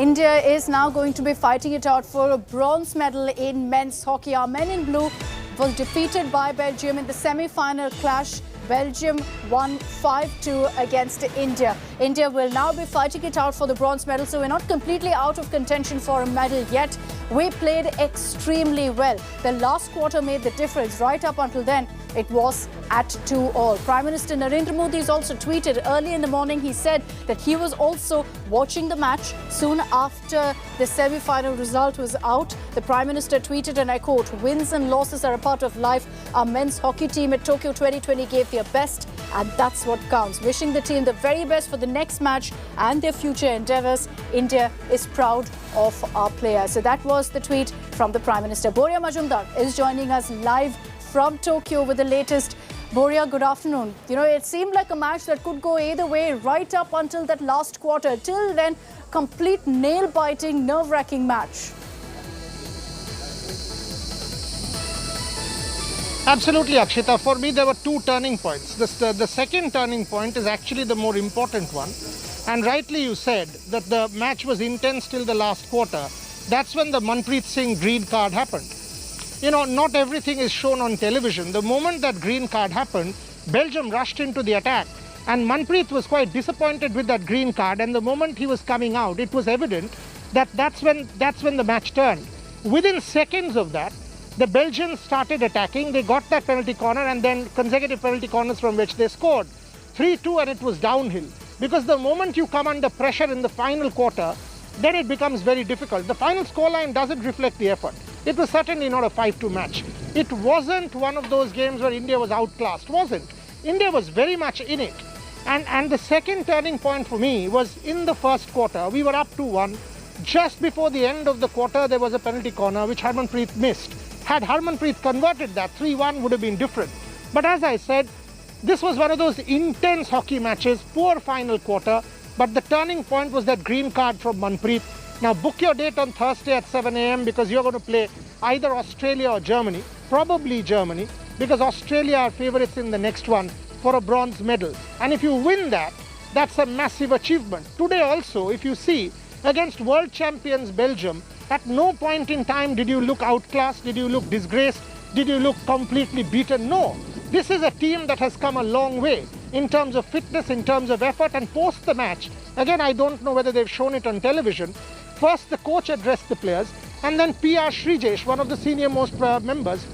India is now going to be fighting it out for a bronze medal in men's hockey. Our men in blue was defeated by Belgium in the semi-final clash. Belgium won 5-2 against India. India will now be fighting it out for the bronze medal, so we're not completely out of contention for a medal yet. We played extremely well. The last quarter made the difference. Right up until then, it was at 2-all. Prime Minister Narendra Modi has also tweeted early in the morning. He said that he was also watching the match soon after the semi-final result was out. The Prime Minister tweeted, and I quote, "Wins and losses are a part of life. Our men's hockey team at Tokyo 2020 gave their best, and that's what counts. Wishing the team the very best for the next match and their future endeavours. India is proud of our players." So that was the tweet from the Prime Minister. Boria Majumdar is joining us live from Tokyo with the latest. Boria, good afternoon. You know, it seemed like a match that could go either way right up until that last quarter. Till then, complete nail-biting, nerve-wracking match. Absolutely, Akshita. For me, there were two turning points. The second turning point is actually the more important one. And rightly you said that the match was intense till the last quarter. That's when the Manpreet Singh green card happened. You know, not everything is shown on television. The moment that green card happened, Belgium rushed into the attack. And Manpreet was quite disappointed with that green card. And the moment he was coming out, it was evident that that's when the match turned. Within seconds of that, the Belgians started attacking. They got that penalty corner and then consecutive penalty corners from which they scored. 3-2, and it was downhill. Because the moment you come under pressure in the final quarter, then it becomes very difficult. The final scoreline doesn't reflect the effort. It was certainly not a 5-2 match. It wasn't one of those games where India was outclassed. Wasn't. India was very much in it. And the second turning point for me was in the first quarter. We were up 2-1. Just before the end of the quarter, there was a penalty corner which Harmanpreet missed. Had Harmanpreet converted that, 3-1 would have been different. But as I said, this was one of those intense hockey matches, poor final quarter. But the turning point was that green card from Manpreet. Now book your date on Thursday at 7 a.m. because you're going to play either Australia or Germany, probably Germany, because Australia are favourites in the next one for a bronze medal. And if you win that, that's a massive achievement. Today also, if you see, against world champions Belgium, at no point in time did you look outclassed, did you look disgraced, did you look completely beaten? No. This is a team that has come a long way in terms of fitness, in terms of effort, and post the match. Again, I don't know whether they've shown it on television. First, the coach addressed the players, and then PR Srijesh, one of the senior-most members,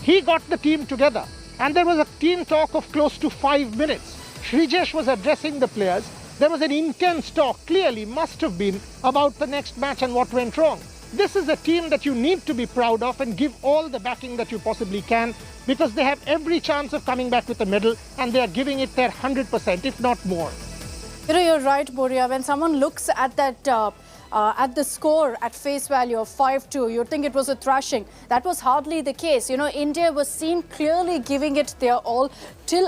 he got the team together. And there was a team talk of close to 5 minutes. Srijesh was addressing the players. There was an intense talk, clearly must have been, about the next match and what went wrong. This is a team that you need to be proud of and give all the backing that you possibly can, because they have every chance of coming back with a medal, and they are giving it their 100%, if not more. You know, you're right, Boria. When someone looks at that, at the score at face value of 5-2, you'd think it was a thrashing. That was hardly the case. You know, India was seen clearly giving it their all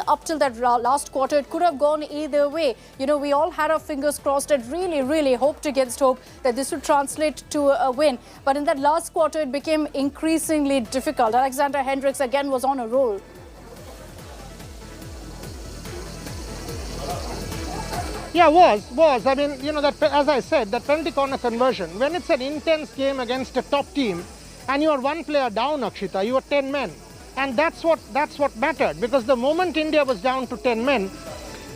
up till that last quarter. It could have gone either way. You know, we all had our fingers crossed and really hoped against hope that this would translate to a win. But in that last quarter, it became increasingly difficult. Alexander Hendricks again was on a roll. Yeah, was. I mean, you know, that, as I said, that penalty corner conversion, when it's an intense game against a top team and you are one player down, Akshita, you are 10 men. And that's what mattered, because the moment India was down to 10 men,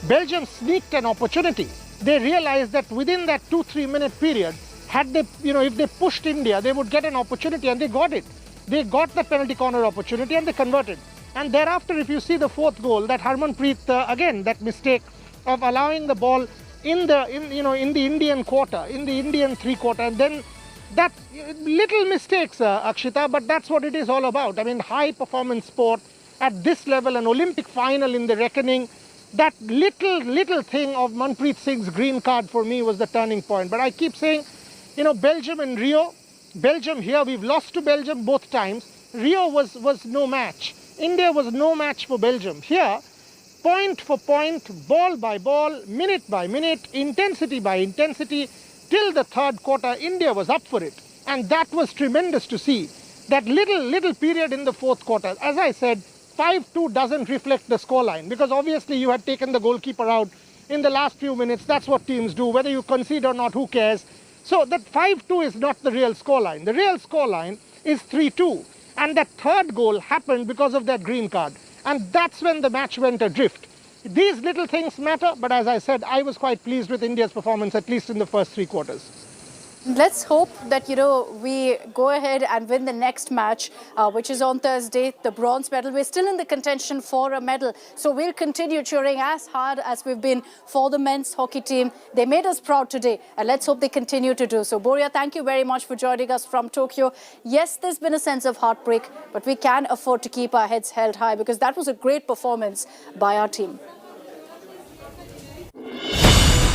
Belgium sneaked an opportunity. They realized that within that 2-3 minute period, had they, you know, if they pushed India, they would get an opportunity, and they got it. They got the penalty corner opportunity and they converted. And thereafter, if you see the fourth goal, that Harmanpreet, again, that mistake of allowing the ball in the Indian quarter, in the Indian three-quarter, and then that little mistakes, Akshita, but that's what it is all about. I mean, high-performance sport at this level, an Olympic final in the reckoning, that little thing of Manpreet Singh's green card for me was the turning point. But I keep saying, you know, Belgium and Rio, Belgium here, we've lost to Belgium both times. Rio was no match. India was no match for Belgium. Here, point for point, ball by ball, minute by minute, intensity by intensity, till the third quarter, India was up for it. And that was tremendous to see. That little period in the fourth quarter, as I said, 5-2 doesn't reflect the scoreline, because obviously you had taken the goalkeeper out in the last few minutes. That's what teams do. Whether you concede or not, who cares? So that 5-2 is not the real scoreline. The real scoreline is 3-2. And that third goal happened because of that green card. And that's when the match went adrift. These little things matter, but as I said, I was quite pleased with India's performance, at least in the first three quarters. Let's hope that, we go ahead and win the next match, which is on Thursday, the bronze medal. We're still in the contention for a medal. So we'll continue cheering as hard as we've been for the men's hockey team. They made us proud today, and let's hope they continue to do so. Boria, thank you very much for joining us from Tokyo. Yes, there's been a sense of heartbreak, but we can afford to keep our heads held high because that was a great performance by our team.